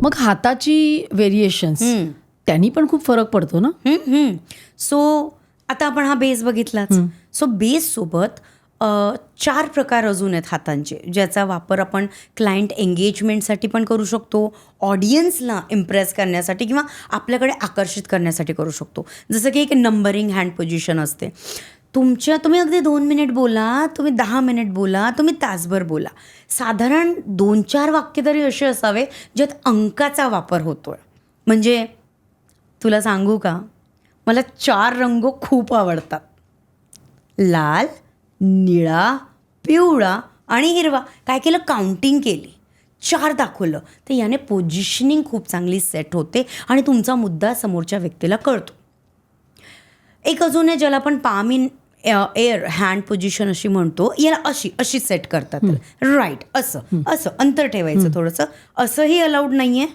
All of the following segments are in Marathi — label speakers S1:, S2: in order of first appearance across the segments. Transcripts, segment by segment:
S1: मग हाताची व्हेरिएशन्स त्यांनी पण खूप फरक पडतो ना.
S2: सो आता आपण हा बेस बघितलाच. सो बेससोबत 4 प्रकार अजून आहेत हातांचे, ज्याचा वापर आपण क्लायंट एंगेजमेंटसाठी पण करू शकतो, ऑडियन्सला इम्प्रेस करण्यासाठी किंवा आपल्याकडे आकर्षित करण्यासाठी करू शकतो. जसं की एक नंबरिंग हँड पोझिशन असते. तुम्ही अगदी 2 मिनिट बोला, तुम्ही 10 मिनिट बोला, तुम्ही तासभर बोला, साधारण 2-4 वाक्य तरी असे असावे ज्यात अंकाचा वापर होतोय. म्हणजे तुला सांगू का, मला 4 रंग खूप आवडतात. लाल, निळा, पिवळा आणि हिरवा. काय केलं, काउंटिंग केली, 4 दाखवलं, तर याने पोझिशनिंग खूप चांगली सेट होते आणि तुमचा मुद्दा समोरच्या व्यक्तीला कळतो. एक अजून आहे ज्याला आपण palm in air hand position अशी म्हणतो. याला अशी सेट करतात. राईट, असं अंतर ठेवायचं थोडंसं. असंही अलाउड नाही आहे,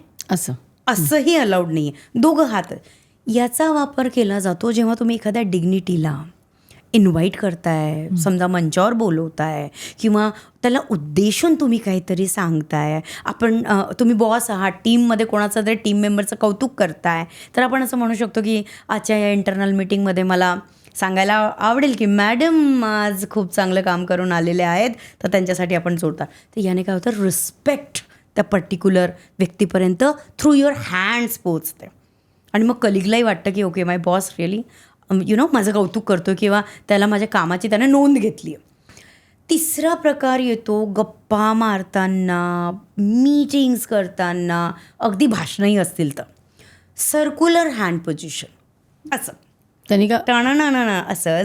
S2: असंही अलाउड नाही आहे, दोघं हात. याचा वापर केला जातो जेव्हा तुम्ही एखाद्या डिग्निटीला इन्व्हाइट करताय, समजा मंचावर बोलवताय किंवा त्याला उद्देशून तुम्ही काहीतरी सांगताय. तुम्ही बॉस आहात, टीममध्ये कोणाचं तरी टीम मेंबरचं कौतुक करताय, तर आपण असं म्हणू शकतो की आजच्या या इंटरनल मीटिंगमध्ये मला सांगायला आवडेल की मॅडम आज खूप चांगलं काम करून आलेले आहेत, तर त्यांच्यासाठी आपण जोडतात. तर याने काय होतं, रिस्पेक्ट त्या पर्टिक्युलर व्यक्तीपर्यंत थ्रू युअर हँड्स पोचते. आणि मग कलिगलाही वाटतं की ओके, माय बॉस रिअली माझं कौतुक करतो किंवा त्याला माझ्या कामाची त्याने नोंद घेतली आहे. 3रा प्रकार येतो गप्पा मारताना, मीटिंग्स करताना, अगदी भाषणही असतील तर सर्क्युलर हँड पोझिशन. असं
S1: त्यांनी का
S2: असं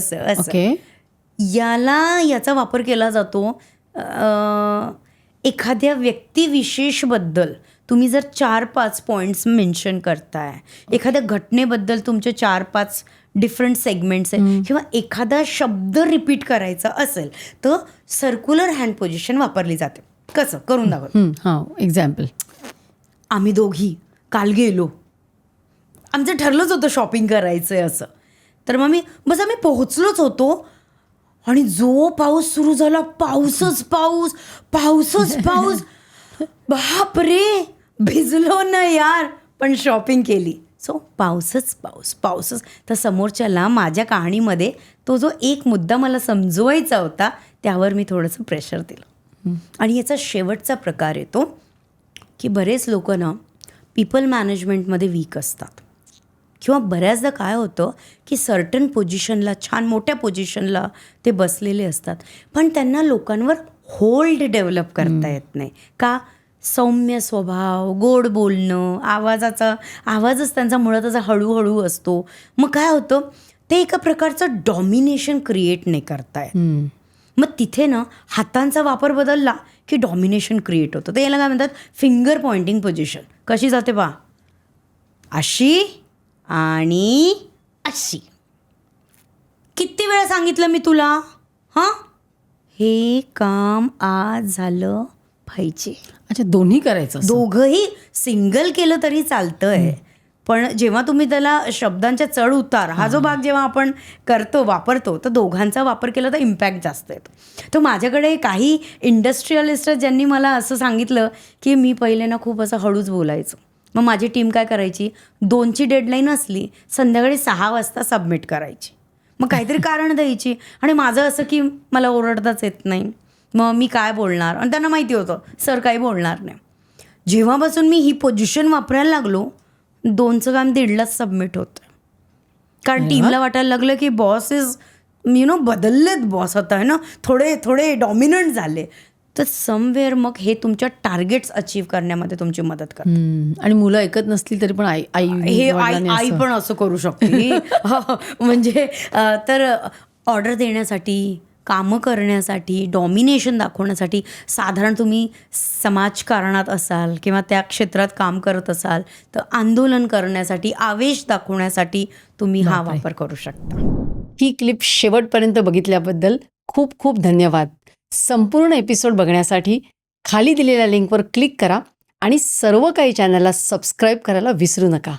S2: याचा वापर केला जातो. एखाद्या व्यक्तिविशेषबद्दल तुम्ही जर 4-5 पॉईंट्स मेन्शन करताय, एखाद्या घटनेबद्दल तुमचे 4-5 डिफरंट सेगमेंट्स आहेत किंवा एखादा शब्द रिपीट करायचा असेल तर सर्क्युलर हँड पोझिशन वापरली जाते. कसं करून दाखव.
S1: एक्झाम्पल,
S2: आम्ही दोघी काल गेलो, आमचं ठरलंच होतं शॉपिंग करायचं आहे असं. तर मग आम्ही पोहोचलोच होतो आणि जो पाऊस सुरू झाला, पाऊसच पाऊस. बाप रे, भिजलो ना यार, पण शॉपिंग केली. सो पाऊसच. तर समोरच्याला माझ्या कहाणीमध्ये तो जो एक मुद्दा मला समजवायचा होता त्यावर मी थोडंसं प्रेशर दिलं. आणि याचा शेवटचा प्रकार येतो की बरेच लोक ना पीपल मॅनेजमेंटमध्ये वीक असतात किंवा बऱ्याचदा काय होतं की सर्टन पोझिशनला, छान मोठ्या पोझिशनला ते बसलेले असतात, पण त्यांना लोकांवर होल्ड डेव्हलप करता येत नाही. का? सौम्य स्वभाव, गोड बोलणं, आवाजच त्यांचा मुळात असा हळूहळू असतो. मग काय होतं, ते एका प्रकारचं डॉमिनेशन क्रिएट नाही करतायत. मग तिथे ना हातांचा वापर बदलला की डॉमिनेशन क्रिएट होतं. तर याला काय म्हणतात, फिंगर पॉइंटिंग पोझिशन. कशी जाते पहा, अशी आणि अशी. किती वेळा सांगितलं मी तुला, हे काम आज झालं पाहिजे.
S1: अच्छा, दोन्ही करायचं.
S2: दोघंही सिंगल केलं तरी चालतंय, पण जेव्हा तुम्ही त्याला शब्दांच्या चढ उतार हा जो भाग जेव्हा आपण वापरतो, तर दोघांचा वापर केला तर इम्पॅक्ट जास्त येतो. तर माझ्याकडे काही इंडस्ट्रियलिस्ट ज्यांनी मला असं सांगितलं की मी पहिले ना खूप असं हळूच बोलायचो. मग माझी टीम काय करायची, 2ची डेडलाईन असली, संध्याकाळी 6 वाजता सबमिट करायची. मग काहीतरी कारण द्यायची आणि माझं असं की मला ओरडताच येत नाही, मग मी काय बोलणार, आणि त्यांना माहिती होतं सर काही बोलणार नाही. जेव्हापासून मी ही पोझिशन वापरायला लागलो, 2चं काम 1:30लाच सबमिट होतं. कारण टीमला वाटायला लागलं की बॉस इज बदललेत, बॉस आता आहे ना थोडे डॉमिनंट झाले. तर समवेअर मग हे तुमच्या टार्गेट्स अचीव्ह करण्यामध्ये तुमची मदत करते.
S1: आणि मुलं ऐकत नसतील तरी पण आई
S2: पण असं करू शकते. म्हणजे तर ऑर्डर देण्यासाठी, कामं करण्यासाठी, डॉमिनेशन दाखवण्यासाठी, साधारण तुम्ही समाजकारणात असाल किंवा त्या क्षेत्रात काम करत असाल तर आंदोलन करण्यासाठी, आवेश दाखवण्यासाठी तुम्ही हा वापर करू शकता.
S1: ही क्लिप शेवटपर्यंत बघितल्याबद्दल खूप खूप धन्यवाद. संपूर्ण एपिसोड बघण्यासाठी खाली दिलेल्या लिंकवर क्लिक करा आणि सर्व काही चॅनलला सबस्क्राईब करायला विसरू नका.